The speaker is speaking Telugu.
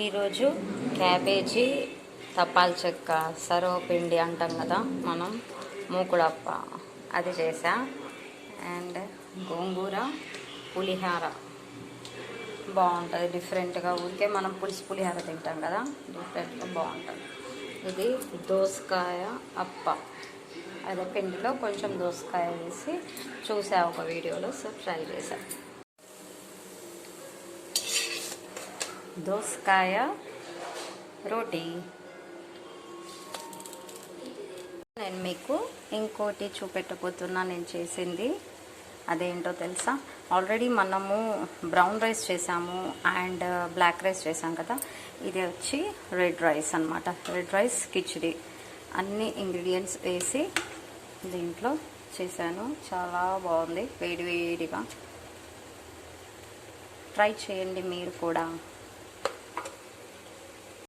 ఈరోజు క్యాబేజీ, తపాల్ చెక్క, సర్వపిండి అంటాం కదా మనం, మూకుడప్ప అది చేసా. అండ్ గోంగూర పులిహార బాగుంటుంది డిఫరెంట్గా. ఊరికే మనం పులిహార తింటాం కదా, డిఫరెంట్గా బాగుంటుంది. ఇది దోసకాయ అప్ప, అదే పిండిలో కొంచెం దోసకాయ వేసి చూసా ఒక వీడియోలో, సో ట్రై చేశా. దోసకాయ రోటీ. నేను మీకు ఇంకోటి చూపెట్టబోతున్నా నేను చేసింది. అదేంటో తెలుసా? ఆల్రెడీ మనము బ్రౌన్ రైస్ చేసాము అండ్ బ్లాక్ రైస్ చేసాం కదా. ఇది వచ్చి రెడ్ రైస్ అనమాట. రెడ్ రైస్ కిచిడి అన్ని ఇంగ్రీడియంట్స్ వేసి దీంట్లో చేశాను. చాలా బాగుంది, వేడి వేడిగా. ట్రై చేయండి మీరు కూడా.